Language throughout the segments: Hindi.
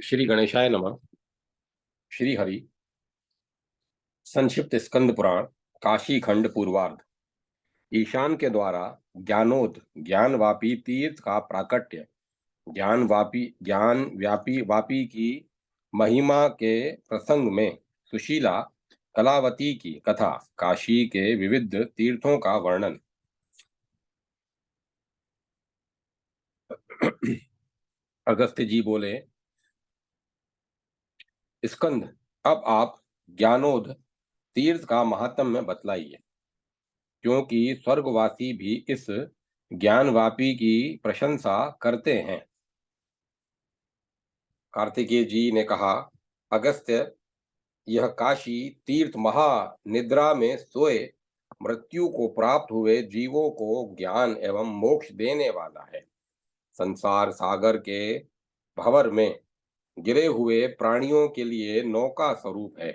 श्री गणेशाय नमः। श्री हरि। संक्षिप्त स्कंद पुराण काशी खंड पूर्वार्ध। ईशान के द्वारा ज्ञानोद ज्ञान वापी तीर्थ का प्राकट्य, ज्ञान व्यापी वापी की महिमा के प्रसंग में सुशीला कलावती की कथा, काशी के विविध तीर्थों का वर्णन। अगस्त्य जी बोले, स्कंद, अब आप ज्ञानोद तीर्थ का महात्म्य बतलाइए, क्योंकि स्वर्गवासी भी इस ज्ञानवापी की प्रशंसा करते हैं। कार्तिकेय जी ने कहा, अगस्त्य, यह काशी तीर्थ महा निद्रा में सोए मृत्यु को प्राप्त हुए जीवों को ज्ञान एवं मोक्ष देने वाला है। संसार सागर के भंवर में गिरे हुए प्राणियों के लिए नौका स्वरूप है।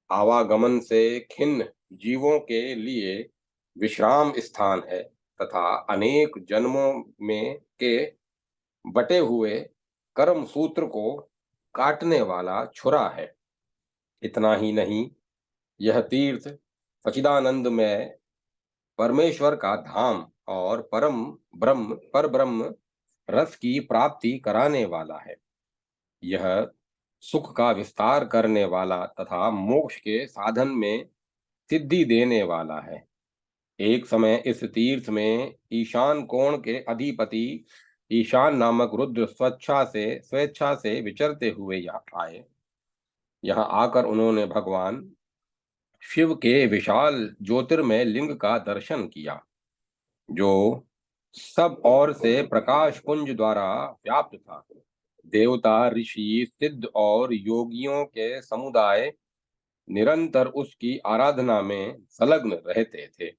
आवागमन से खिन्न जीवों के लिए विश्राम स्थान है तथा अनेक जन्मों में के बटे हुए कर्म सूत्र को काटने वाला छुरा है। इतना ही नहीं, यह तीर्थ सचिदानंद में परमेश्वर का धाम और पर ब्रह्म रस की प्राप्ति कराने वाला है। यह सुख का विस्तार करने वाला तथा मोक्ष के साधन में सिद्धि देने वाला है। एक समय इस तीर्थ में ईशान कोण के अधिपति ईशान नामक रुद्र स्वेच्छा से विचरते हुए यहाँ आए। यहाँ आकर उन्होंने भगवान शिव के विशाल ज्योतिर्मय लिंग का दर्शन किया, जो सब ओर से प्रकाश पुंज द्वारा व्याप्त था। देवता, ऋषि, सिद्ध और योगियों के समुदाय निरंतर उसकी आराधना में संलग्न रहते थे।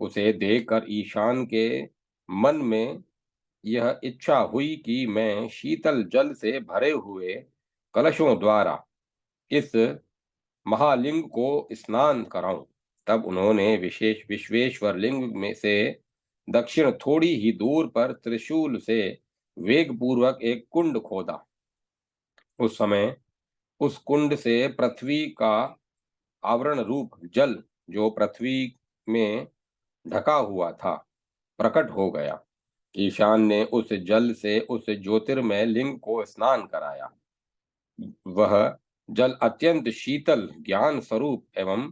उसे देखकर ईशान के मन में यह इच्छा हुई कि मैं शीतल जल से भरे हुए कलशों द्वारा इस महालिंग को स्नान कराऊं। तब उन्होंने विश्वेश्वर लिंग में से दक्षिण थोड़ी ही दूर पर त्रिशूल से वेग पूर्वक एक कुंड खोदा। उस समय उस कुंड से पृथ्वी का आवरण रूप जल, जो पृथ्वी में ढका हुआ था, प्रकट हो गया। ईशान ने उस जल से उस ज्योतिर्मय लिंग को स्नान कराया। वह जल अत्यंत शीतल, ज्ञान स्वरूप एवं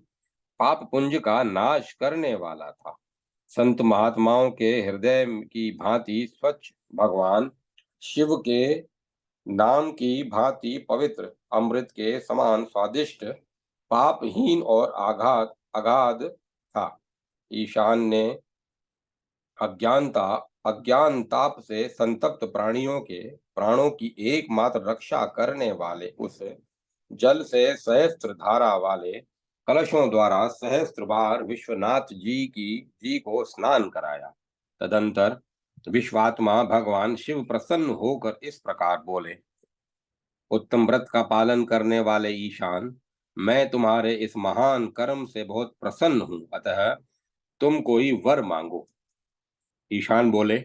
पाप पुंज का नाश करने वाला था। संत महात्माओं के हृदय की भांति स्वच्छ, भगवान शिव के नाम की भांति पवित्र, अमृत के समान स्वादिष्ट, पापहीन और अगाध था। ईशान ने अज्ञानताप से संतप्त प्राणियों के प्राणों की एकमात्र रक्षा करने वाले उस जल से सहस्त्र धारा वाले कलशों द्वारा सहस्त्र बार विश्वनाथ जी को स्नान कराया। तदंतर विश्वात्मा भगवान शिव प्रसन्न होकर इस प्रकार बोले, उत्तम व्रत का पालन करने वाले ईशान, मैं तुम्हारे इस महान कर्म से बहुत प्रसन्न हूं, अतः तुम कोई वर मांगो। ईशान बोले,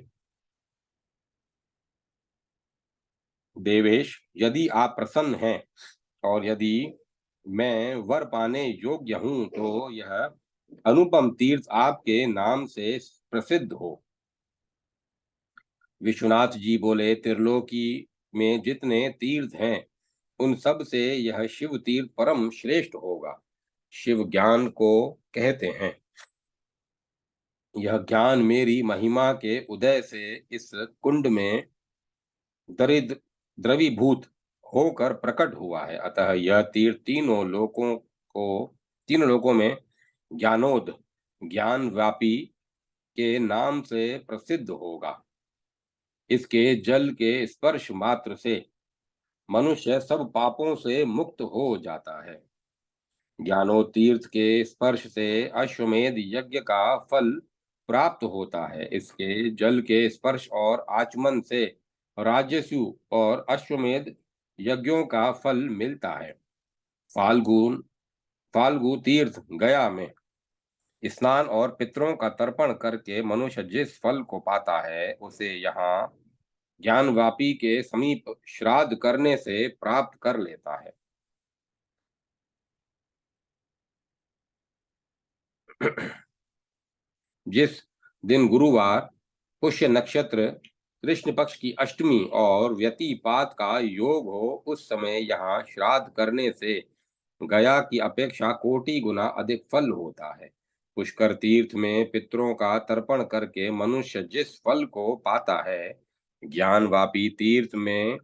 देवेश, यदि आप प्रसन्न हैं और यदि मैं वर पाने योग्य हूं, तो यह अनुपम तीर्थ आपके नाम से प्रसिद्ध हो। विश्वनाथ जी बोले, त्रिलोकी में जितने तीर्थ हैं, उन सब से यह शिव तीर्थ परम श्रेष्ठ होगा। शिव ज्ञान को कहते हैं। यह ज्ञान मेरी महिमा के उदय से इस कुंड में दरिद्र द्रवीभूत होकर प्रकट हुआ है। अतः यह तीर्थ तीनों लोकों में ज्ञानोद ज्ञान व्यापी के नाम से प्रसिद्ध होगा। इसके जल के स्पर्श मात्र से मनुष्य सब पापों से मुक्त हो जाता है। ज्ञानोतीर्थ के स्पर्श से अश्वमेध यज्ञ का फल प्राप्त होता है। इसके जल के स्पर्श और आचमन से राजस्यु और अश्वमेध यज्ञों का फल मिलता है। फाल्गु तीर्थ गया में स्नान और पितरों का तर्पण करके मनुष्य जिस फल को पाता है, उसे यहाँ ज्ञानवापी के समीप श्राद्ध करने से प्राप्त कर लेता है। जिस दिन गुरुवार, पुष्य नक्षत्र, कृष्ण पक्ष की अष्टमी और व्यतिपात का योग हो, उस समय यहाँ श्राद्ध करने से गया की अपेक्षा कोटि गुना अधिक फल होता है। पुष्कर तीर्थ में पितरों का तर्पण करके मनुष्य जिस फल को पाता है, ज्ञानवापी तीर्थ में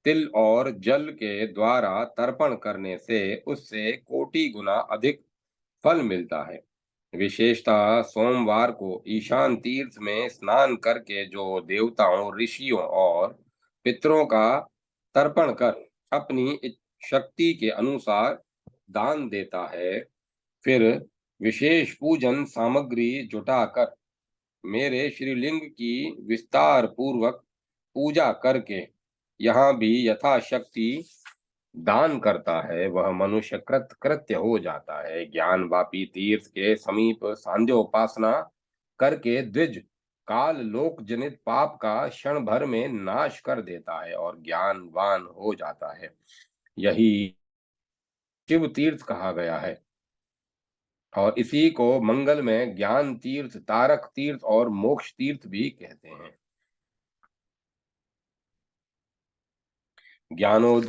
तिल और जल के द्वारा तर्पण करने से उससे कोटि गुना अधिक फल मिलता है। विशेषतः सोमवार को ईशान तीर्थ में स्नान करके जो देवताओं, ऋषियों और पितरों का तर्पण कर अपनी शक्ति के अनुसार दान देता है, फिर विशेष पूजन सामग्री जुटाकर मेरे श्रीलिंग की विस्तार पूर्वक पूजा करके यहाँ भी यथाशक्ति दान करता है, वह मनुष्य कृत्य हो जाता है। ज्ञान वापी तीर्थ के समीप सांध्योपासना करके द्विज काल लोक जनित पाप का क्षण भर में नाश कर देता है और ज्ञानवान हो जाता है। यही शिव तीर्थ कहा गया है और इसी को मंगल में ज्ञान तीर्थ, तारक तीर्थ और मोक्ष तीर्थ भी कहते हैं। ज्ञानोद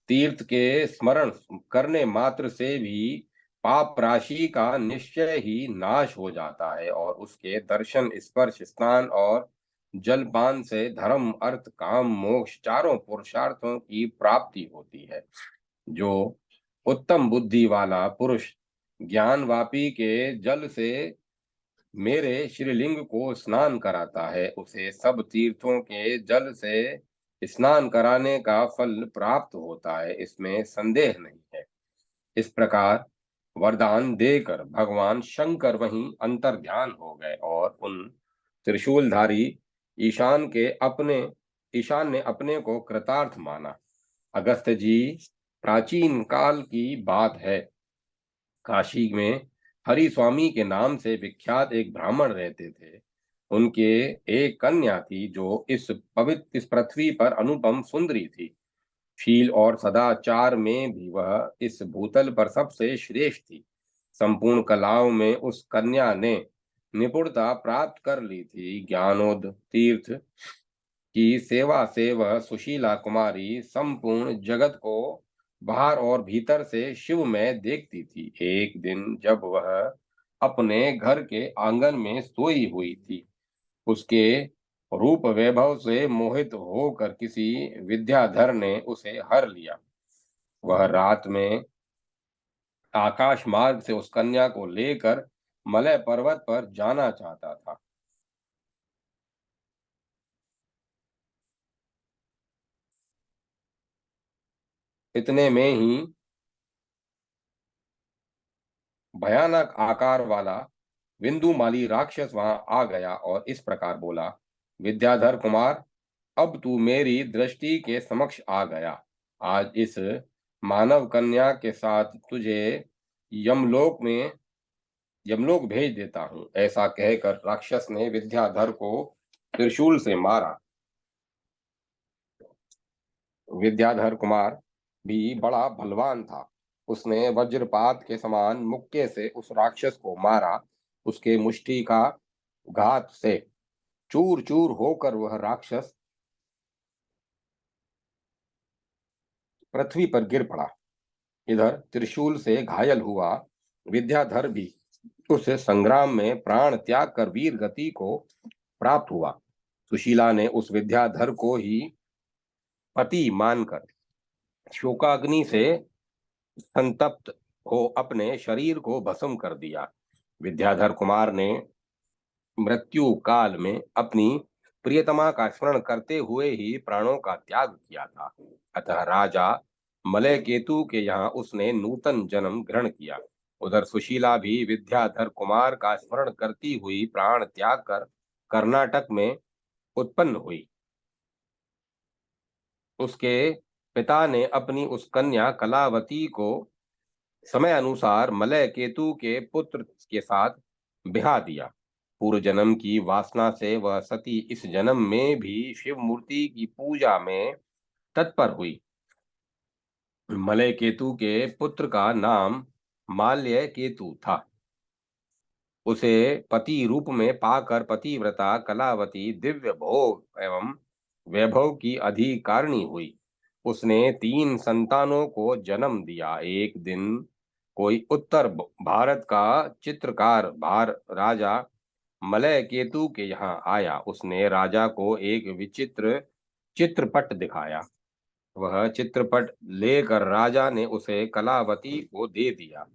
तीर्थ के स्मरण करने मात्र से भी पाप राशि का निश्चय ही नाश हो जाता है और उसके दर्शन, स्पर्श, स्नान और जलपान से धर्म, अर्थ, काम, मोक्ष चारों पुरुषार्थों की प्राप्ति होती है। जो उत्तम बुद्धि वाला पुरुष ज्ञानवापी के जल से मेरे श्रीलिंग को स्नान कराता है, उसे सब तीर्थों के जल से स्नान कराने का फल प्राप्त होता है, इसमें संदेह नहीं है। इस प्रकार वरदान देकर भगवान शंकर वहीं अंतर्ध्यान हो गए और उन त्रिशूलधारी ईशान ने अपने को कृतार्थ माना। अगस्त जी, प्राचीन काल की बात है, काशी में हरि स्वामी के नाम से विख्यात एक ब्राह्मण रहते थे। उनके एक कन्या थी जो इस पृथ्वी पर अनुपम सुंदरी थी। शील और सदाचार में भी वह इस भूतल पर सबसे श्रेष्ठ थी। संपूर्ण कलाओं में उस कन्या ने निपुणता प्राप्त कर ली थी। ज्ञानोद तीर्थ की सेवा से वह सुशीला कुमारी संपूर्ण जगत को बाहर और भीतर से शिव में देखती थी। एक दिन जब वह अपने घर के आंगन में सोई हुई थी, उसके रूप वैभव से मोहित होकर किसी विद्याधर ने उसे हर लिया। वह रात में आकाश मार्ग से उस कन्या को लेकर मलय पर्वत पर जाना चाहता था। इतने में ही भयानक आकार वाला विंदुमाली राक्षस वहां आ गया और इस प्रकार बोला, विद्याधर कुमार, अब तू मेरी दृष्टि के समक्ष आ गया। आज इस मानव कन्या के साथ तुझे यमलोक में यमलोक भेज देता हूं। ऐसा कहकर राक्षस ने विद्याधर को त्रिशूल से मारा। विद्याधर कुमार भी बड़ा बलवान था। उसने वज्रपात के समान मुक्के से उस राक्षस को मारा। उसके मुष्टि का घात से चूर चूर होकर वह राक्षस पृथ्वी पर गिर पड़ा। इधर त्रिशूल से घायल हुआ विद्याधर भी उस संग्राम में प्राण त्याग कर वीर गति को प्राप्त हुआ। सुशीला ने उस विद्याधर को ही पति मानकर शोकाग्नि से संतप्त हो अपने शरीर को भस्म कर दिया। विद्याधर कुमार ने मृत्यु काल में अपनी प्रियतमा का स्मरण करते हुए ही प्राणों का त्याग किया था। अतः राजा मलय केतु के यहाँ उसने नूतन जन्म ग्रहण किया। उधर सुशीला भी विद्याधर कुमार का स्मरण करती हुई प्राण त्याग कर कर्नाटक में उत्पन्न हुई। उसके पिता ने अपनी उस कन्या कलावती को समय अनुसार मलय केतु के पुत्र के साथ ब्याह दिया। पूर्व जन्म की वासना से वह सती इस जन्म में भी शिव मूर्ति की पूजा में तत्पर हुई। मलय केतु के पुत्र का नाम माल्य केतु था। उसे पति रूप में पाकर पतिव्रता कलावती दिव्य भोग एवं वैभव की अधिकारिणी हुई। उसने 3 संतानों को जन्म दिया। एक दिन कोई उत्तर भारत का चित्रकार राजा मलय केतु के यहाँ आया। उसने राजा को एक विचित्र चित्रपट दिखाया। वह चित्रपट लेकर राजा ने उसे कलावती को दे दिया।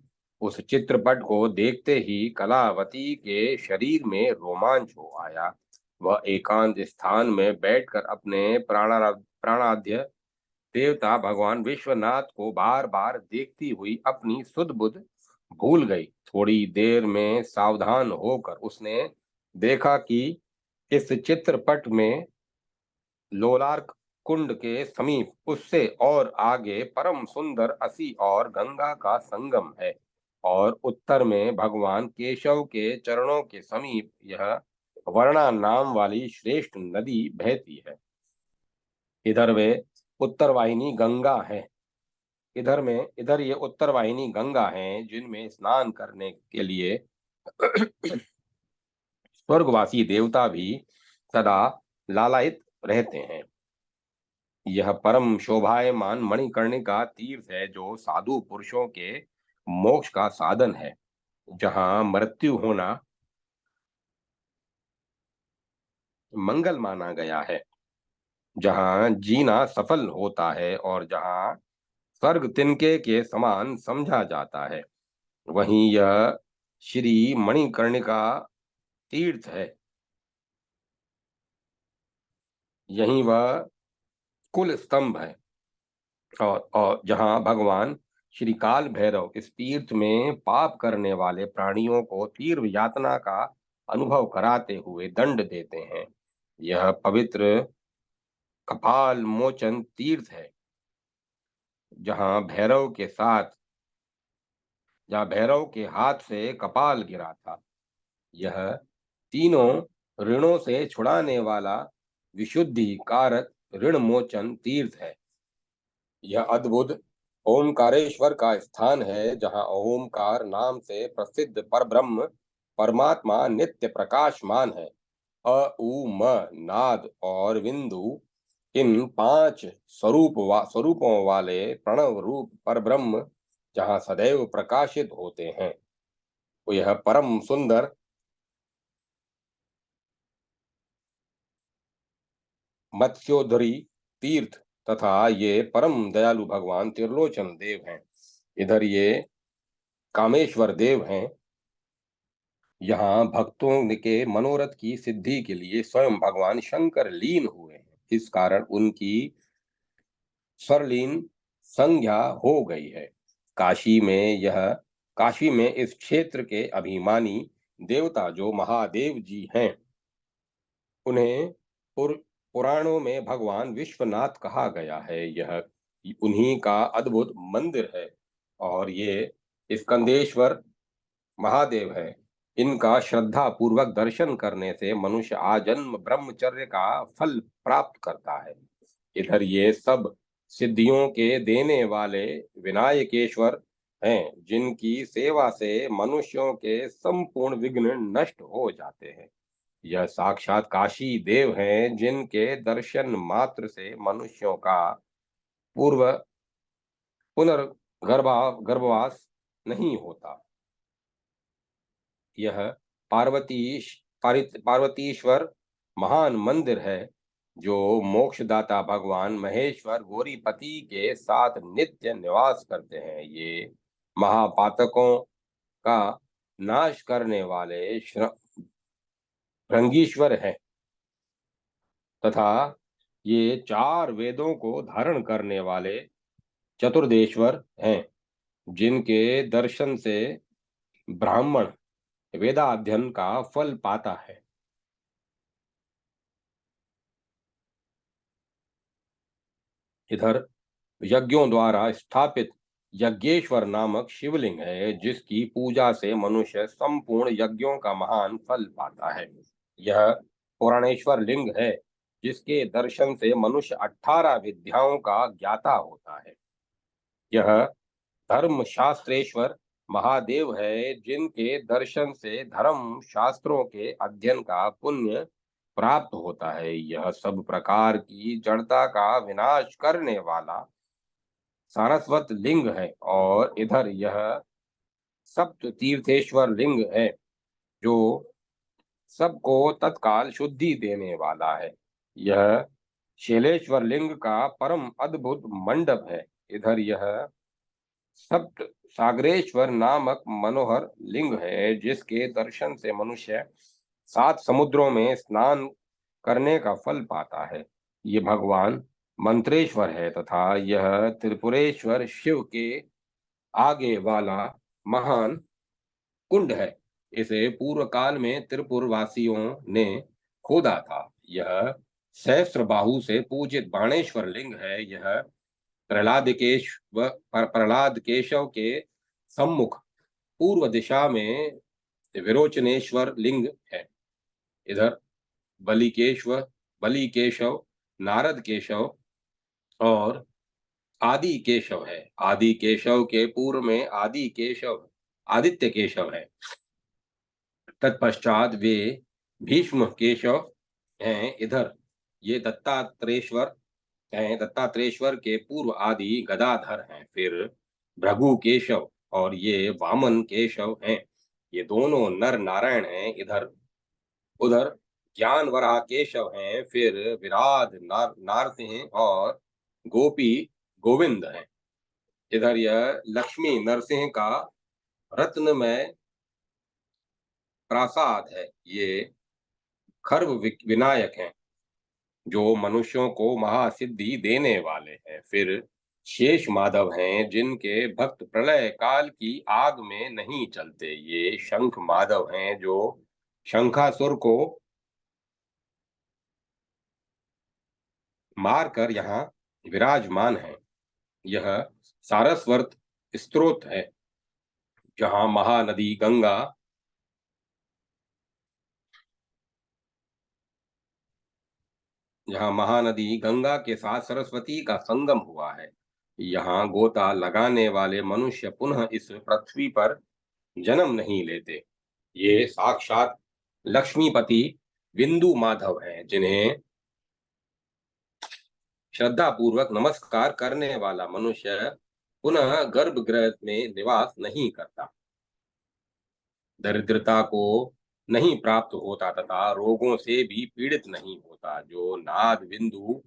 उस चित्रपट को देखते ही कलावती के शरीर में रोमांच हो आया। वह एकांत स्थान में बैठकर अपने प्राणाध्य देवता भगवान विश्वनाथ को बार बार देखती हुई अपनी सुध बुध भूल गई। थोड़ी देर में सावधान होकर उसने देखा कि इस चित्रपट में लोलार्क कुंड के समीप उससे और आगे परम सुंदर असी और गंगा का संगम है और उत्तर में भगवान केशव के चरणों के समीप यह वर्णा नाम वाली श्रेष्ठ नदी बहती है। इधर वे उत्तर वाहिनी गंगा है। इधर ये उत्तर वाहिनी गंगा है जिनमें स्नान करने के लिए स्वर्गवासी देवता भी सदा लालायित रहते हैं। यह परम शोभायमान मणिकर्णिका तीर्थ है जो साधु पुरुषों के मोक्ष का साधन है। जहाँ मृत्यु होना मंगल माना गया है, जहाँ जीना सफल होता है और जहाँ स्वर्ग तिनके के समान समझा जाता है, वहीं यह श्री मणिकर्णिका तीर्थ है। यहीं वह कुल स्तंभ है और जहाँ भगवान श्री काल भैरव इस तीर्थ में पाप करने वाले प्राणियों को तीव्र यातना का अनुभव कराते हुए दंड देते हैं। यह पवित्र कपाल मोचन तीर्थ है जहाँ भैरव के साथ जहाँ भैरव के हाथ से कपाल गिरा था। यह तीनों ऋणों से छुड़ाने वाला विशुद्धि कारक ऋण मोचन तीर्थ है। यह अद्भुत ओमकारेश्वर का स्थान है जहाँ ओमकार नाम से प्रसिद्ध परब्रह्म परमात्मा नित्य प्रकाशमान है। अ उ म नाद और बिंदु इन 5 स्वरूपों वाले प्रणव रूप परब्रह्म जहाँ सदैव प्रकाशित होते हैं। तो यह परम सुंदर मत्स्योदरी तीर्थ तथा ये परम दयालु भगवान त्रिलोचन देव हैं। इधर ये कामेश्वर देव हैं। यहाँ भक्तों के मनोरथ की सिद्धि के लिए स्वयं भगवान शंकर लीन हुए हैं। इस कारण उनकी स्वरलीन संज्ञा हो गई है। काशी में यह काशी में इस क्षेत्र के अभिमानी देवता जो महादेव जी हैं, उन्हें पुराणों में भगवान विश्वनाथ कहा गया है। यह उन्हीं का अद्भुत मंदिर है और ये स्कंदेश्वर महादेव है। इनका श्रद्धा पूर्वक दर्शन करने से मनुष्य आजन्म ब्रह्मचर्य का फल प्राप्त करता है। इधर ये सब सिद्धियों के देने वाले विनायकेश्वर हैं जिनकी सेवा से मनुष्यों के संपूर्ण विघ्न नष्ट हो जाते हैं। यह साक्षात काशी देव हैं जिनके दर्शन मात्र से मनुष्यों का पूर्व पुनर्गर्भवास नहीं होता। यह पार्वतीश्वर महान मंदिर है जो मोक्षदाता भगवान महेश्वर गौरीपति के साथ नित्य निवास करते हैं। ये महापातकों का नाश करने वाले भृंगीश्वर हैं तथा ये 4 वेदों को धारण करने वाले चतुर्देश्वर हैं जिनके दर्शन से ब्राह्मण वेदाध्ययन का फल पाता है। इधर यज्ञों द्वारा स्थापित यज्ञेश्वर नामक शिवलिंग है, जिसकी पूजा से मनुष्य संपूर्ण यज्ञों का महान फल पाता है। यह पुराणेश्वर लिंग है, जिसके दर्शन से मनुष्य 18 विद्याओं का ज्ञाता होता है। यह धर्म शास्त्रेश्वर महादेव है, जिनके दर्शन से धर्म शास्त्रों के अध्ययन का पुण्य प्राप्त होता है। यह सब प्रकार की जड़ता का विनाश करने वाला सारस्वत लिंग है, और इधर यह सप्त तीर्थेश्वर लिंग है, जो सबको तत्काल शुद्धि देने वाला है। यह शैलेश्वर लिंग का परम अद्भुत मंडप है। इधर यह सप्त सागरेश्वर नामक मनोहर लिंग है, जिसके दर्शन से मनुष्य 7 समुद्रों में स्नान करने का फल पाता है। ये भगवान मंत्रेश्वर है, तथा यह त्रिपुरेश्वर शिव के आगे वाला महान कुंड है। इसे पूर्व काल में त्रिपुर वासियों ने खोदा था। यह सहस्त्र बाहु से पूजित बाणेश्वर लिंग है। यह प्रहलाद केशव के सम्मुख पूर्व दिशा में विरोचनेश्वर लिंग है। इधर बलिकेश्वर, बलि केशव, नारद केशव और आदि केशव है। आदि केशव के पूर्व में आदि केशव आदित्य केशव है। तत्पश्चात वे भीष्म केशव हैं। इधर ये दत्तात्रेश्वर हैं। दत्तात्रेश्वर के पूर्व आदि गदाधर हैं। फिर भृगु केशव और ये वामन केशव हैं। ये दोनों नर नारायण हैं। इधर उधर ज्ञान वराह केशव हैं। फिर विराध नारसिंह और गोपी गोविंद हैं। इधर यह लक्ष्मी नरसिंह का रत्नमय प्रासाद है। ये खर्व विनायक हैं, जो मनुष्यों को महासिद्धि देने वाले हैं। फिर शेष माधव हैं, जिनके भक्त प्रलय काल की आग में नहीं चलते। ये शंख माधव हैं, जो शंखासुर को मारकर यहाँ विराजमान हैं। यह सारस्वत स्त्रोत है, जहाँ महानदी गंगा जहाँ महानदी गंगा के साथ सरस्वती का संगम हुआ है। यहाँ गोता लगाने वाले मनुष्य पुनः इस पृथ्वी पर जन्म नहीं लेते। ये साक्षात लक्ष्मीपति बिंदु माधव हैं, जिन्हें श्रद्धा पूर्वक नमस्कार करने वाला मनुष्य पुनः गर्भगृह में निवास नहीं करता, दरिद्रता को नहीं प्राप्त होता, तथा रोगों से भी पीड़ित नहीं होता। जो नाद बिंदु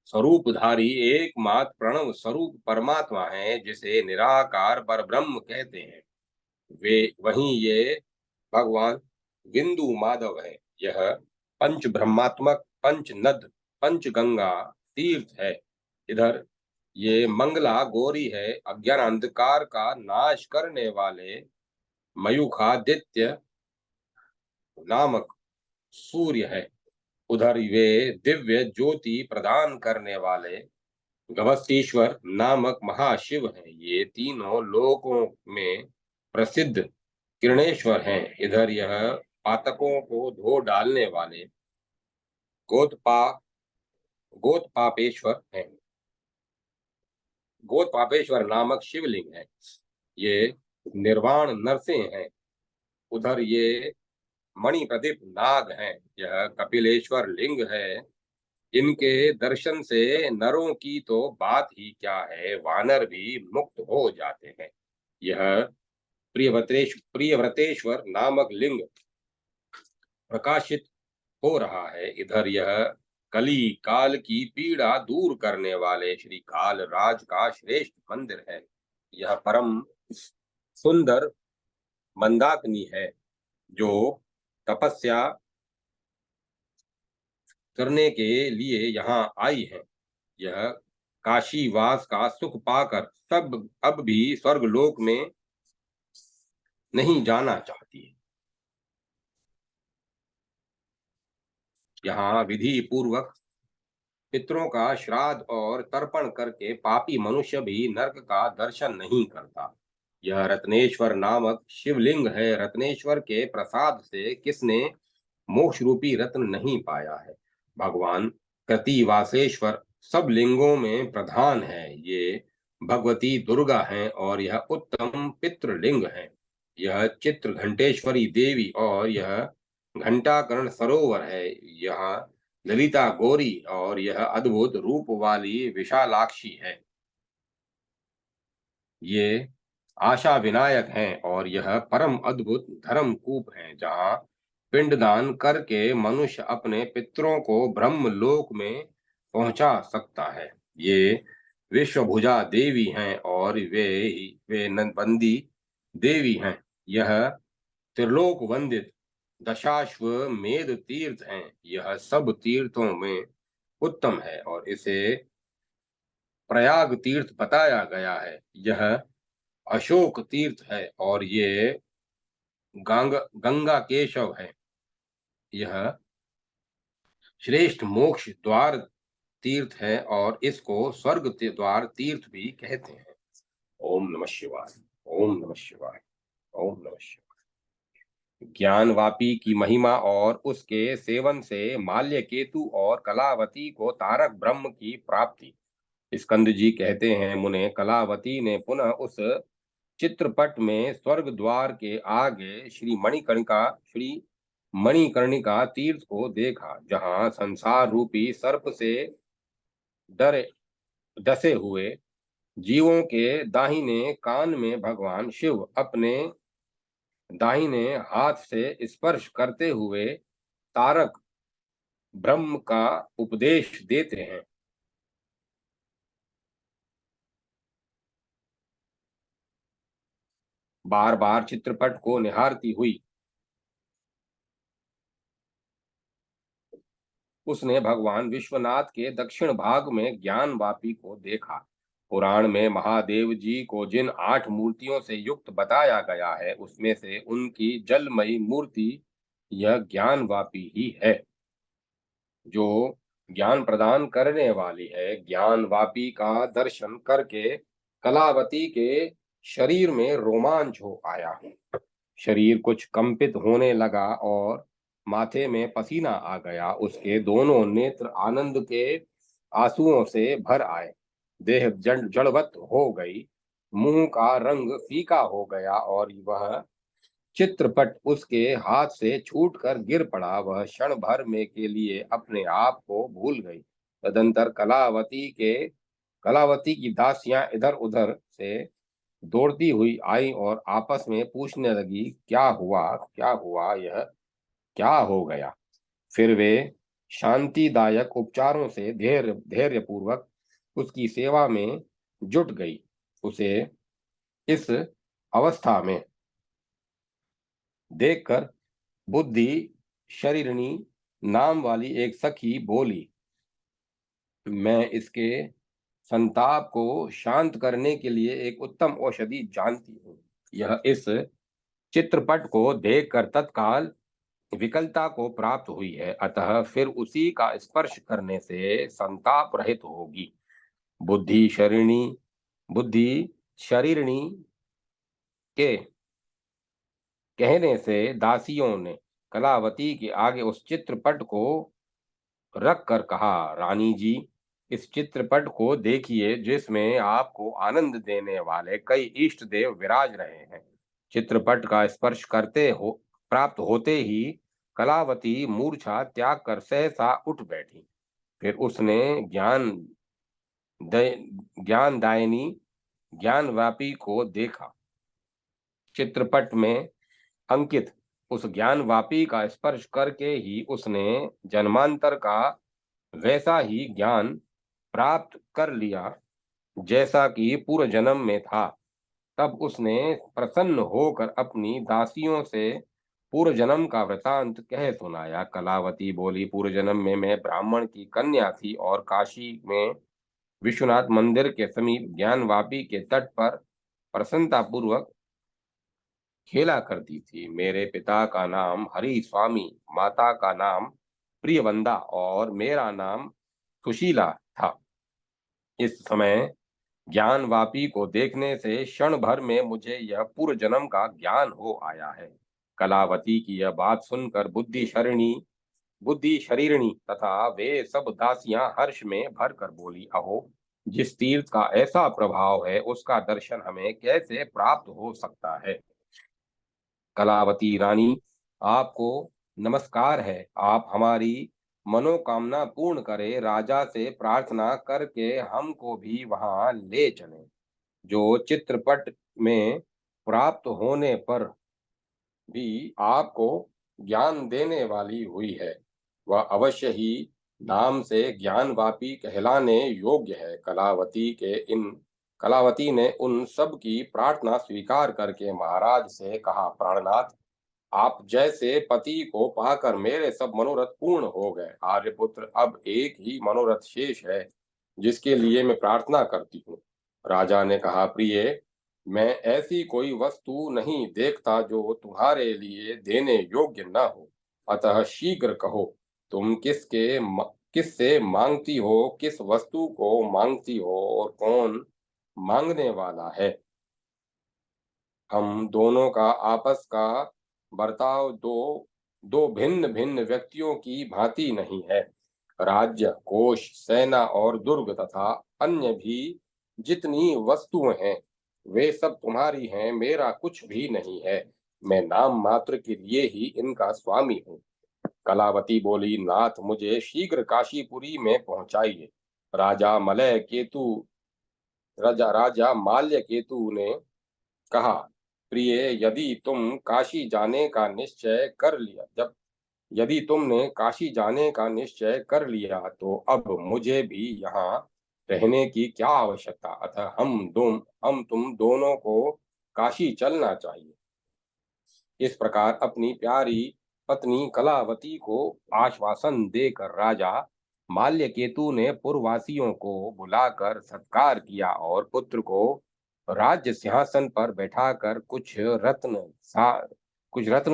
स्वरूपधारी एकमात्र प्रणव स्वरूप परमात्मा है, जिसे निराकार पर ब्रह्म कहते हैं, वे वहीं ये भगवान बिंदु माधव है। यह पंच ब्रह्मात्मक, पंच नद, पंच गंगा तीर्थ है। इधर ये मंगला गौरी है। अज्ञान अंधकार का नाश करने वाले मयूखादित्य नामक सूर्य है। उधर वे दिव्य ज्योति प्रदान करने वाले गवस्तीश्वर नामक महाशिव हैं। ये तीनों लोकों में प्रसिद्ध किरणेश्वर हैं। इधर यह पातकों को धो डालने वाले गोतपा गोतपापेश्वर हैं। गोतपापेश्वर नामक शिवलिंग है। ये निर्वाण नरसिंह हैं। उधर ये मणि प्रदीप नाग हैं। यह कपिलेश्वर लिंग है। इनके दर्शन से नरों की तो बात ही क्या है, वानर भी मुक्त हो जाते हैं। यह प्रियव्रतेश्वर नामक लिंग प्रकाशित हो रहा है। इधर यह कली काल की पीड़ा दूर करने वाले श्री काल राज का श्रेष्ठ मंदिर है। यह परम सुंदर मंदाकिनी है, जो तपस्या करने के लिए यहाँ आई है। यह काशीवास का सुख पाकर सब अब भी स्वर्गलोक में नहीं जाना चाहती है। यहाँ विधि पूर्वक पितरों का श्राद्ध और तर्पण करके पापी मनुष्य भी नरक का दर्शन नहीं करता। यह रत्नेश्वर नामक शिवलिंग है। रत्नेश्वर के प्रसाद से किसने मोक्ष रूपी रत्न नहीं पाया है। भगवान कृतिवासेश्वर सब लिंगों में प्रधान है। ये भगवती दुर्गा हैं और यह उत्तम पितृलिंग है। यह चित्र घंटेश्वरी देवी और यह घंटाकर्ण सरोवर है। यह ललिता गौरी और यह अद्भुत रूप वाली विशालाक्षी है। ये आशा विनायक हैं और यह परम अद्भुत धर्म कूप है जहाँ पिंडदान करके मनुष्य अपने पितरों को ब्रह्म लोक में पहुंचा सकता है। ये विश्वभुजा देवी हैं और वे नंदी देवी हैं। यह त्रिलोक वंदित दशाश्वमेध तीर्थ हैं। यह सब तीर्थों में उत्तम है और इसे प्रयाग तीर्थ बताया गया है। यह अशोक तीर्थ है और ये गंगा केशव है। यह श्रेष्ठ मोक्ष द्वार तीर्थ है और इसको स्वर्ग द्वार तीर्थ भी कहते हैं। ओम नमः शिवाय। ओम नमः शिवाय। ओम नमः शिवाय। ज्ञानवापी की महिमा और उसके सेवन से माल्य केतु और कलावती को तारक ब्रह्म की प्राप्ति। स्कंद जी कहते हैं, मुने कलावती ने पुनः उस चित्रपट में स्वर्ग द्वार के आगे श्री मणिकर्णिका तीर्थ को देखा, जहां संसार रूपी सर्प से डरे डसे हुए जीवों के दाहिने कान में भगवान शिव अपने दाहिने हाथ से स्पर्श करते हुए तारक ब्रह्म का उपदेश देते हैं। बार बार चित्रपट को निहारती हुई उसने भगवान विश्वनाथ के दक्षिण भाग में ज्ञानवापी को देखा। पुराण में महादेव जी को जिन 8 मूर्तियों से युक्त बताया गया है, उसमें से उनकी जलमयी मूर्ति यह ज्ञानवापी ही है, जो ज्ञान प्रदान करने वाली है। ज्ञानवापी का दर्शन करके कलावती के शरीर में रोमांच हो आया। शरीर कुछ कंपित होने लगा और माथे में पसीना आ गया। उसके दोनों नेत्र आनंद के आंसुओं से भर आए। देह जड़वत हो गई। मुंह का रंग फीका हो गया और वह चित्रपट उसके हाथ से छूटकर गिर पड़ा। वह क्षण भर में के लिए अपने आप को भूल गई। तदंतर कलावती की दासियां इधर उधर से दौड़ती हुई आई और आपस में पूछने लगी, क्या हुआ, यह क्या हो गया। फिर वे शांतिदायक उपचारों से धैर्य पूर्वक उसकी सेवा में जुट गई। उसे इस अवस्था में देखकर बुद्धि शरीरणी नाम वाली एक सखी बोली, मैं इसके संताप को शांत करने के लिए एक उत्तम औषधि जानती हूँ। यह इस चित्रपट को देखकर तत्काल विकलता को प्राप्त हुई है, अतः फिर उसी का स्पर्श करने से संताप रहित होगी। बुद्धि शरीरणी बुद्धि शरीरणी के कहने से दासियों ने कलावती के आगे उस चित्रपट को रख कर कहा, रानी जी, इस चित्रपट को देखिए जिसमें आपको आनंद देने वाले कई इष्ट देव विराज रहे हैं। चित्रपट का स्पर्श करते हो प्राप्त होते ही कलावती मूर्छा त्याग कर सहसा उठ बैठी। फिर उसने ज्ञानदायिनी ज्ञानव्यापी को देखा। चित्रपट में अंकित उस ज्ञानवापी का स्पर्श करके ही उसने जन्मांतर का वैसा ही ज्ञान प्राप्त कर लिया जैसा कि पूर्व जन्म में था। तब उसने प्रसन्न होकर अपनी दासियों से पूर्व जन्म का वृतांत कह सुनाया। कलावती बोली, पूर्व जन्म में मैं ब्राह्मण की कन्या थी और काशी में विश्वनाथ मंदिर के समीप ज्ञानवापी के तट पर प्रसन्नता पूर्वक खेला करती थी। मेरे पिता का नाम हरि स्वामी, माता का नाम प्रियवंदा और मेरा नाम सुशीला था। इस समय ज्ञानवापी को देखने से क्षण भर में मुझे यह पूर्व जन्म का ज्ञान हो आया है। कलावती की यह बात सुनकर बुद्धि शरीरणी तथा वे सब दासियां हर्ष में भर कर बोली, अहो, जिस तीर्थ का ऐसा प्रभाव है उसका दर्शन हमें कैसे प्राप्त हो सकता है। कलावती रानी, आपको नमस्कार है। आप हमारी मनोकामना पूर्ण करें, राजा से प्रार्थना करके हमको भी वहां ले चलें, जो चित्रपट में प्राप्त होने पर भी आपको ज्ञान देने वाली हुई है। वह अवश्य ही नाम से ज्ञानवापी कहलाने योग्य है। कलावती ने उन सब की प्रार्थना स्वीकार करके महाराज से कहा, प्राणनाथ, आप जैसे पति को पाकर मेरे सब मनोरथ पूर्ण हो गए। आर्यपुत्र, अब एक ही मनोरथ शेष है जिसके लिए मैं प्रार्थना करती हूँ। राजा ने कहा, प्रिय, मैं ऐसी कोई वस्तु नहीं देखता जो तुम्हारे लिए देने योग्य न हो। अतः शीघ्र कहो, तुम किससे मांगती हो, किस वस्तु को मांगती हो और कौन मांगने वाला है। हम दोनों का आपस का बर्ताव दो दो भिन्न भिन्न व्यक्तियों की भांति नहीं है। राज्य, कोष, सेना और दुर्ग तथा अन्य भी जितनी वस्तुएं हैं वे सब तुम्हारी हैं, मेरा कुछ भी नहीं है। मैं नाम मात्र के लिए ही इनका स्वामी हूँ। कलावती बोली, नाथ, मुझे शीघ्र काशीपुरी में पहुंचाइए। राजा मलय केतु राजा माल्य केतु ने कहा, प्रिय, यदि तुमने काशी जाने का निश्चय कर लिया तो अब मुझे भी यहाँ रहने की क्या आवश्यकता। अतः हम तुम दोनों को काशी चलना चाहिए। इस प्रकार अपनी प्यारी पत्नी कलावती को आश्वासन देकर राजा माल्यकेतु ने पुरवासियों को बुलाकर सत्कार किया और पुत्र को राज्य सिंहासन पर बैठाकर कुछ रत्न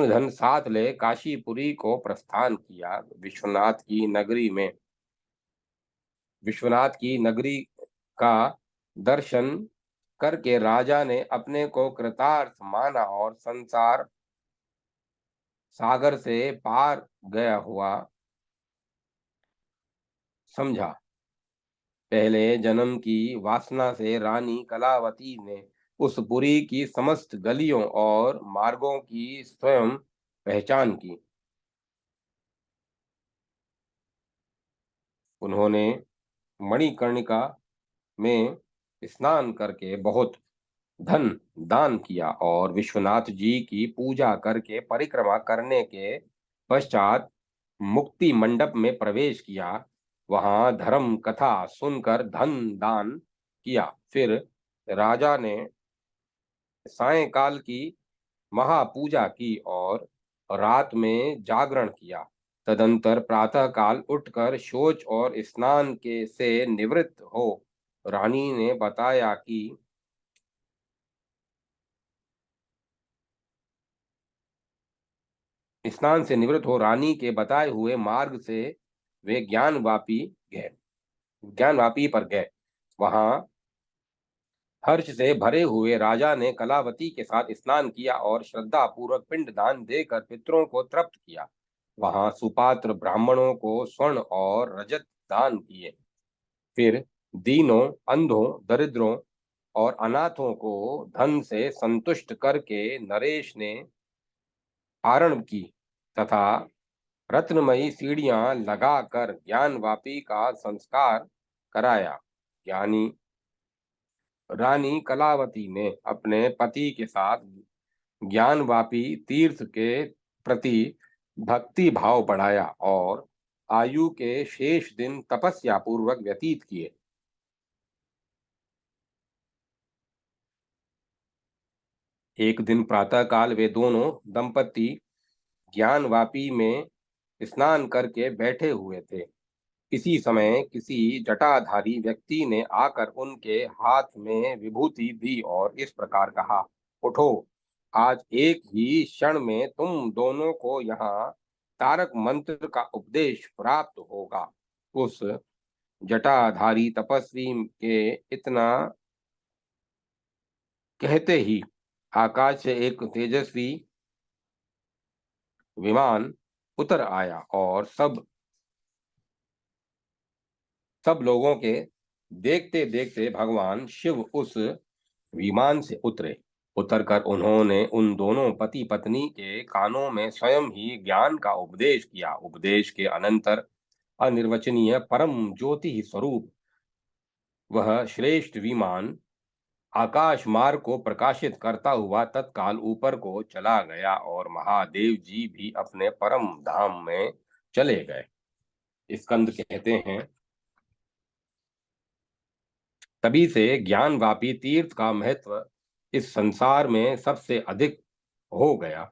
धन साथ ले काशीपुरी को प्रस्थान किया। विश्वनाथ की नगरी का दर्शन करके राजा ने अपने को कृतार्थ माना और संसार सागर से पार गया हुआ समझा। पहले जन्म की वासना से रानी कलावती ने उस पुरी की समस्त गलियों और मार्गों की स्वयं पहचान की। उन्होंने मणिकर्णिका में स्नान करके बहुत धन दान किया और विश्वनाथ जी की पूजा करके परिक्रमा करने के पश्चात मुक्ति मंडप में प्रवेश किया। वहां धर्म कथा सुनकर धन दान किया। फिर राजा ने सायंकाल की महापूजा की और रात में जागरण किया। तदंतर प्रातः काल उठकर शौच और स्नान के से निवृत्त हो रानी ने बताया कि स्नान से निवृत्त हो रानी के बताए हुए मार्ग से वे ज्ञानवापी पर गए। वहां हर्ष से भरे हुए राजा ने कलावती के साथ स्नान किया और श्रद्धा पूर्वक पिंड दान देकर पितरों को तृप्त किया। वहां सुपात्र ब्राह्मणों को स्वर्ण और रजत दान किए। फिर दीनों, अंधों, दरिद्रों और अनाथों को धन से संतुष्ट करके नरेश ने आरण की तथा रत्नमयी सीढ़ियां लगाकर ज्ञानवापी का संस्कार कराया। ज्ञानी रानी कलावती ने अपने पति के साथ ज्ञानवापी तीर्थ के प्रति भक्ति भाव बढ़ाया और आयु के शेष दिन तपस्या पूर्वक व्यतीत किए। एक दिन प्रातःकाल वे दोनों दंपति ज्ञानवापी में स्नान करके बैठे हुए थे। इसी समय किसी जटाधारी व्यक्ति ने आकर उनके हाथ में विभूति दी और इस प्रकार कहा, उठो, आज एक ही क्षण में तुम दोनों को यहाँ तारक मंत्र का उपदेश प्राप्त होगा। उस जटाधारी तपस्वी के इतना कहते ही आकाश से एक तेजस्वी विमान उतर आया और सब लोगों के देखते देखते भगवान शिव उस विमान से उतरे। उतरकर उन्होंने उन दोनों पति पत्नी के कानों में स्वयं ही ज्ञान का उपदेश किया। उपदेश के अनंतर अनिर्वचनीय परम ज्योति स्वरूप वह श्रेष्ठ विमान आकाश मार्ग को प्रकाशित करता हुआ तत्काल ऊपर को चला गया और महादेव जी भी अपने परम धाम में चले गए। स्कंद कहते हैं, तभी से ज्ञानवापी तीर्थ का महत्व इस संसार में सबसे अधिक हो गया।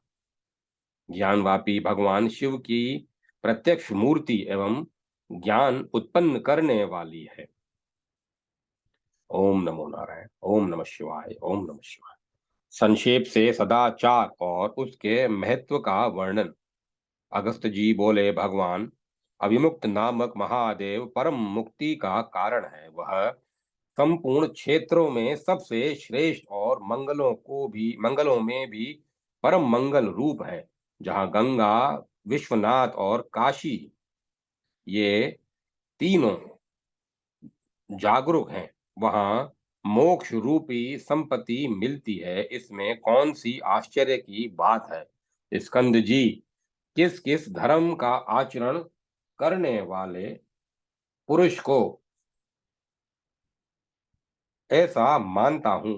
ज्ञानवापी भगवान शिव की प्रत्यक्ष मूर्ति एवं ज्ञान उत्पन्न करने वाली है। ओम नमो नारायण। ओम नमः शिवाय। ओम नमः शिवाय। संक्षेप से सदाचार और उसके महत्व का वर्णन। अगस्त जी बोले, भगवान अविमुक्त नामक महादेव परम मुक्ति का कारण है। वह संपूर्ण क्षेत्रों में सबसे श्रेष्ठ और मंगलों में भी परम मंगल रूप है। जहाँ गंगा, विश्वनाथ और काशी ये तीनों जागरूक हैं, वहाँ मोक्ष रूपी संपत्ति मिलती है। इसमें कौन सी आश्चर्य की बात है। स्कंद जी, किस किस धर्म का आचरण करने वाले पुरुष को ऐसा मानता हूं,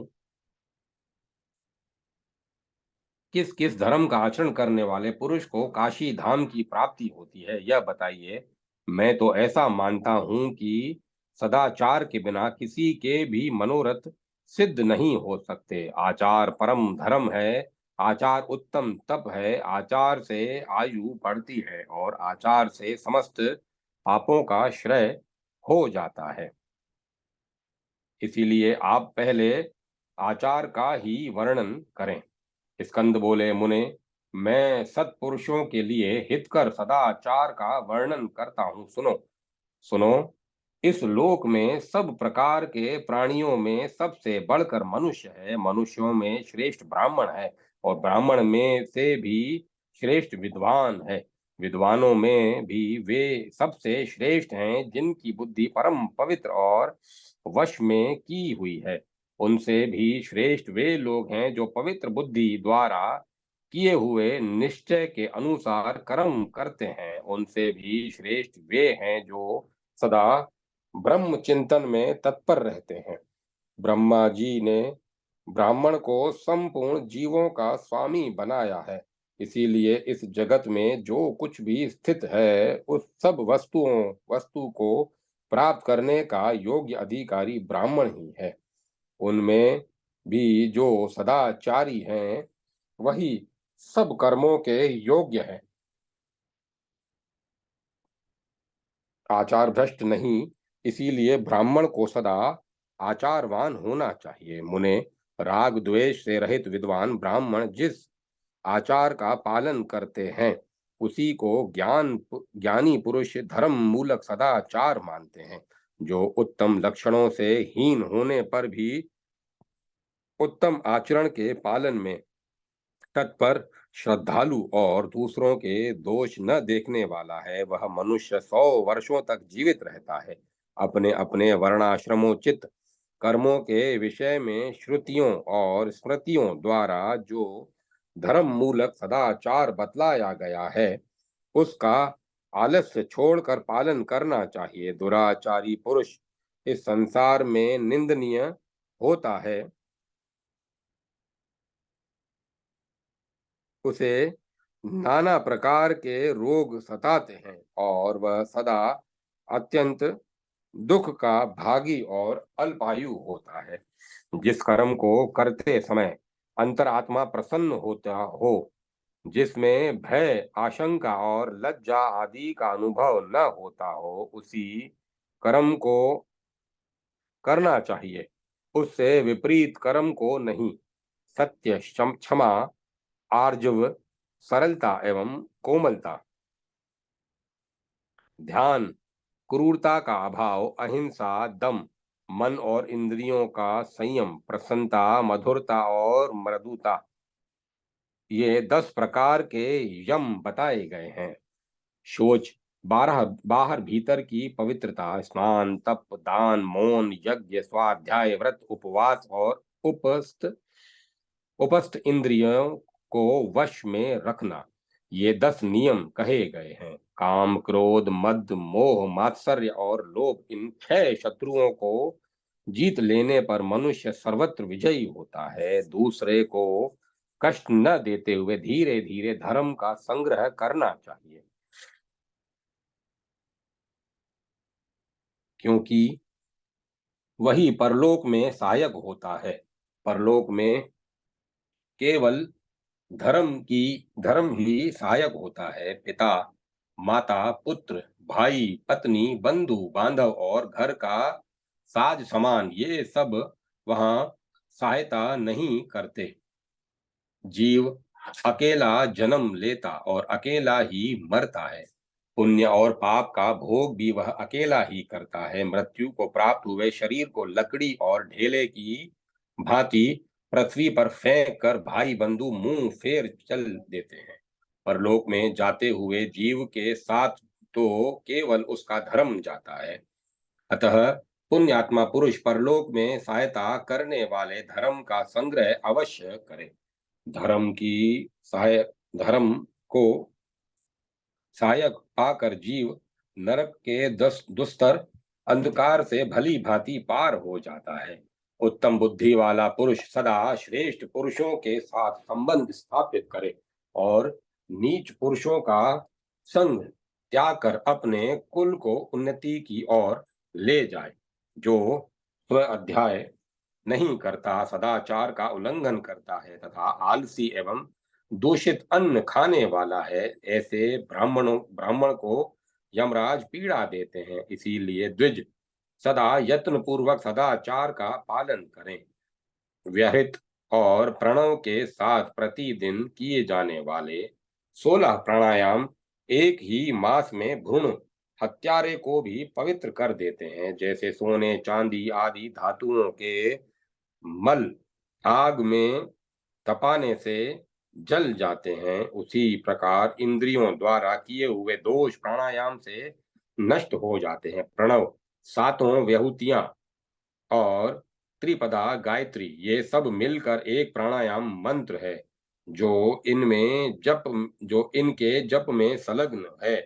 किस किस धर्म का आचरण करने वाले पुरुष को काशी धाम की प्राप्ति होती है, यह बताइए। मैं तो ऐसा मानता हूं कि सदाचार के बिना किसी के भी मनोरथ सिद्ध नहीं हो सकते। आचार परम धर्म है, आचार उत्तम तप है, आचार से आयु बढ़ती है और आचार से समस्त पापों का श्रय हो जाता है। इसीलिए आप पहले आचार का ही वर्णन करें। स्कंद बोले, मुने मैं सत्पुरुषों के लिए हितकर सदाचार का वर्णन करता हूँ। सुनो सुनो। इस लोक में सब प्रकार के प्राणियों में सबसे बढ़कर मनुष्य है। मनुष्यों में श्रेष्ठ ब्राह्मण है और ब्राह्मण में से भी श्रेष्ठ विद्वान है। विद्वानों में भी वे सबसे श्रेष्ठ हैं जिनकी बुद्धि परम पवित्र और वश में की हुई है। उनसे भी श्रेष्ठ वे लोग हैं जो पवित्र बुद्धि द्वारा किए हुए निश्चय के अनुसार कर्म करते हैं। उनसे भी श्रेष्ठ वे हैं जो सदा ब्रह्म चिंतन में तत्पर रहते हैं। ब्रह्मा जी ने ब्राह्मण को संपूर्ण जीवों का स्वामी बनाया है। इसीलिए इस जगत में जो कुछ भी स्थित है उस सब वस्तु को प्राप्त करने का योग्य अधिकारी ब्राह्मण ही है। उनमें भी जो सदाचारी हैं वही सब कर्मों के योग्य हैं। आचार भ्रष्ट नहीं। इसीलिए ब्राह्मण को सदा आचारवान होना चाहिए। मुने, राग द्वेष से रहित विद्वान ब्राह्मण जिस आचार का पालन करते हैं उसी को ज्ञानी पुरुष धर्म मूलक सदाचार मानते हैं। जो उत्तम लक्षणों से हीन होने पर भी उत्तम आचरण के पालन में तत्पर, श्रद्धालु और दूसरों के दोष न देखने वाला है, वह मनुष्य 100 वर्षों तक जीवित रहता है। अपने अपने वर्णाश्रमोचित कर्मों के विषय में श्रुतियों और स्मृतियों द्वारा जो धर्म मूलक सदाचार बतलाया गया है उसका आलस्य छोड़कर पालन करना चाहिए। दुराचारी पुरुष इस संसार में निंदनीय होता है। उसे नाना प्रकार के रोग सताते हैं और वह सदा अत्यंत दुख का भागी और अल्पायु होता है। जिस कर्म को करते समय अंतरात्मा प्रसन्न होता हो, जिसमें भय, आशंका और लज्जा आदि का अनुभव न होता हो, उसी कर्म को करना चाहिए, उससे विपरीत कर्म को नहीं। सत्य, क्षमा, आर्जव, सरलता एवं कोमलता, ध्यान, क्रूरता का अभाव, अहिंसा, दम, मन और इंद्रियों का संयम, प्रसन्नता, मधुरता और मृदुता, ये 10 प्रकार के यम बताए गए हैं। शौच, बारह बाहर भीतर की पवित्रता, स्नान, तप, दान, मौन, यज्ञ, स्वाध्याय, व्रत, उपवास और उपस्थ इंद्रियों को वश में रखना, ये 10 नियम कहे गए हैं। काम, क्रोध, मद, मोह, मात्सर्य और लोभ, इन 6 शत्रुओं को जीत लेने पर मनुष्य सर्वत्र विजयी होता है। दूसरे को कष्ट न देते हुए धीरे धीरे धर्म का संग्रह करना चाहिए, क्योंकि वही परलोक में सहायक होता है। परलोक में केवल धर्म ही सहायक होता है। पिता, माता, पुत्र, भाई, पत्नी, बंधु बांधव और घर का साज समान, ये सब वहां सहायता नहीं करते। जीव अकेला जन्म लेता और अकेला ही मरता है। पुण्य और पाप का भोग भी वह अकेला ही करता है। मृत्यु को प्राप्त हुए शरीर को लकड़ी और ढेले की भांति पृथ्वी पर फेंक कर भाई बंधु मुंह फेर चल देते हैं। परलोक में जाते हुए जीव के साथ तो केवल उसका धर्म जाता है। अतः पुण्यात्मा पुरुष परलोक में सहायता करने वाले धर्म का संग्रह अवश्य करे। धर्म की सहाय धर्म को सहायक पाकर जीव नरक के दुस्तर अंधकार से भली भांति पार हो जाता है। उत्तम बुद्धि वाला पुरुष सदा श्रेष्ठ पुरुषों के साथ संबंध स्थापित करे और नीच पुरुषों का संग त्याग कर अपने कुल को उन्नति की ओर ले जाए। जो स्व अध्याय नहीं करता, सदाचार का उल्लंघन करता है तथा आलसी एवं दूषित अन्न खाने वाला है, ऐसे ब्राह्मण को यमराज पीड़ा देते हैं। इसीलिए द्विज सदा यत्न पूर्वक सदाचार का पालन करें। व्यहित और प्रणव के साथ प्रतिदिन किए जाने वाले 16 प्राणायाम एक ही मास में भ्रूण हत्यारे को भी पवित्र कर देते हैं। जैसे सोने, चांदी आदि धातुओं के मल आग में तपाने से जल जाते हैं, उसी प्रकार इंद्रियों द्वारा किए हुए दोष प्राणायाम से नष्ट हो जाते हैं। प्रणव, सातों व्यहुतियां और त्रिपदा गायत्री, ये सब मिलकर एक प्राणायाम मंत्र है। जो जो इनके जप में संलग्न है,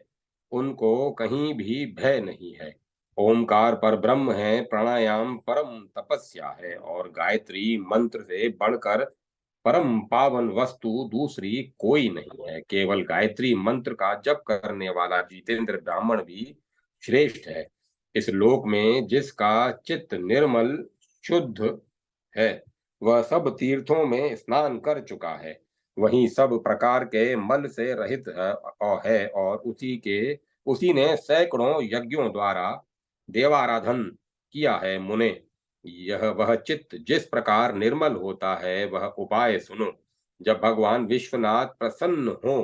उनको कहीं भी भय नहीं है। ओमकार पर ब्रह्म है, प्राणायाम परम तपस्या है और गायत्री मंत्र से बढ़कर परम पावन वस्तु दूसरी कोई नहीं है। केवल गायत्री मंत्र का जप करने वाला जितेंद्र ब्राह्मण भी श्रेष्ठ है। इस लोक में जिसका चित्त निर्मल शुद्ध है, वह सब तीर्थों में स्नान कर चुका है, वही सब प्रकार के मल से रहित है और उसी ने सैकड़ों यज्ञों द्वारा देवाराधन किया है। मुने, यह वह चित्त जिस प्रकार निर्मल होता है, वह उपाय सुनो। जब भगवान विश्वनाथ प्रसन्न हो,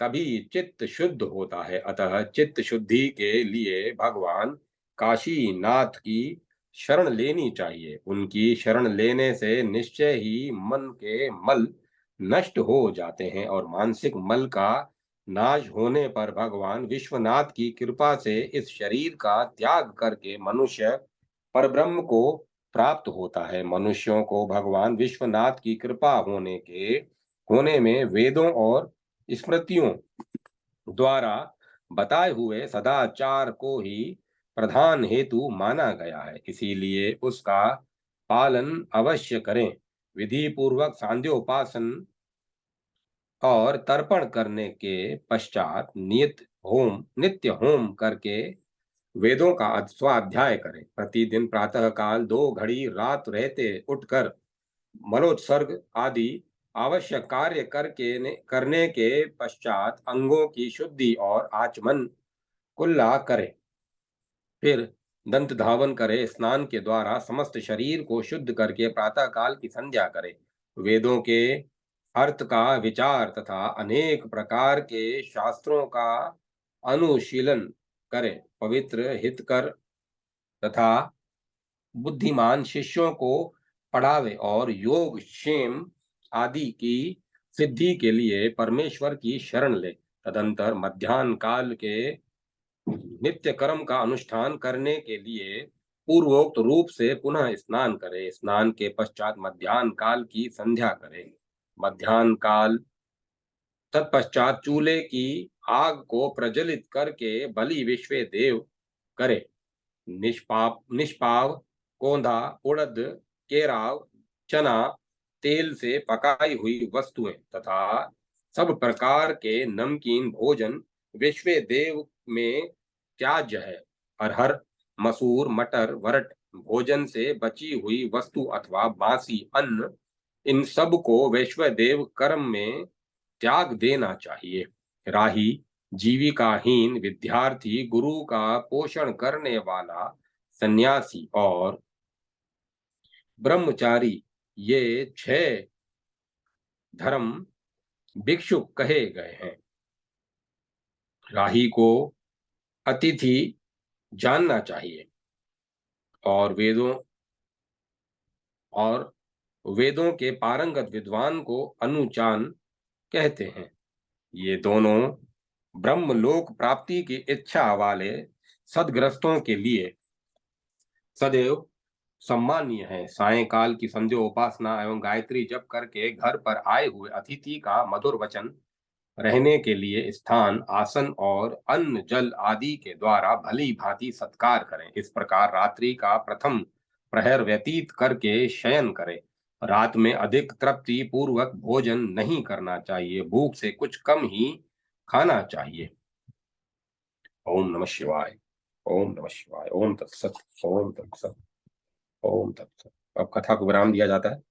तभी चित्त शुद्ध होता है। अतः चित्त शुद्धि के लिए भगवान काशीनाथ की शरण लेनी चाहिए। उनकी शरण लेने से निश्चय ही मन के मल नष्ट हो जाते हैं और मानसिक मल का नाश होने पर भगवान विश्वनाथ की कृपा से इस शरीर का त्याग करके मनुष्य परब्रह्म को प्राप्त होता है। मनुष्यों को भगवान विश्वनाथ की कृपा होने में वेदों और स्मृतियों द्वारा बताए हुए सदाचार को ही प्रधान हेतु माना गया है, इसीलिए उसका पालन अवश्य करें। विधि पूर्वक सांध्योपासन और तर्पण करने के पश्चात नित्य होम करके वेदों का स्वाध्याय करें। प्रतिदिन प्रातः काल 2 घड़ी रात रहते उठकर मलोत्सर्ग आदि आवश्यक कार्य करने के पश्चात अंगों की शुद्धि और आचमन कुल्ला करें। फिर दंत धावन करे, स्नान के द्वारा समस्त शरीर को शुद्ध करके प्रातः काल की संध्या करे। वेदों के अर्थ का विचार तथा अनेक प्रकार के शास्त्रों का अनुशीलन करें, पवित्र हितकर तथा बुद्धिमान शिष्यों को पढ़ावे और योग क्षेम आदि की सिद्धि के लिए परमेश्वर की शरण ले। तदंतर मध्याह्न काल के नित्य कर्म का अनुष्ठान करने के लिए पूर्वोक्त रूप से पुनः स्नान करे। स्नान के पश्चात मध्याह्न काल की संध्या करे। मध्याह्न काल तत्पश्चात चूल्हे की आग को प्रज्वलित करके बलि विश्व देव करे। निष्पाव कोंधा उड़द केराव चना तेल से पकाई हुई वस्तुएं तथा सब प्रकार के नमकीन भोजन विश्व देव में त्याज्य है। अरहर मसूर मटर वरट भोजन से बची हुई वस्तु अथवा बासी अन्न, इन सब को वैश्वदेव कर्म में त्याग देना चाहिए। राही जीविकाहीन विद्यार्थी गुरु का पोषण करने वाला सन्यासी और ब्रह्मचारी, ये 6 धर्म भिक्षुक कहे गए हैं। राही को अतिथि जानना चाहिए और वेदों के पारंगत विद्वान को अनुचान कहते हैं। ये दोनों ब्रह्मलोक प्राप्ति की इच्छा वाले सदग्रस्तों के लिए सदैव सम्मानीय है। सायंकाल की संध्या उपासना एवं गायत्री जप करके घर पर आए हुए अतिथि का मधुर वचन रहने के लिए स्थान आसन और अन्न जल आदि के द्वारा भली भांति सत्कार करें। इस प्रकार रात्रि का प्रथम प्रहर व्यतीत करके शयन करें। रात में अधिक तृप्ति पूर्वक भोजन नहीं करना चाहिए। भूख से कुछ कम ही खाना चाहिए। ओम नमः शिवाय। ओम नमः शिवाय। ओम तत्सत। ओम तत्सत। ओम तत्सत। अब कथा को विराम दिया जाता है।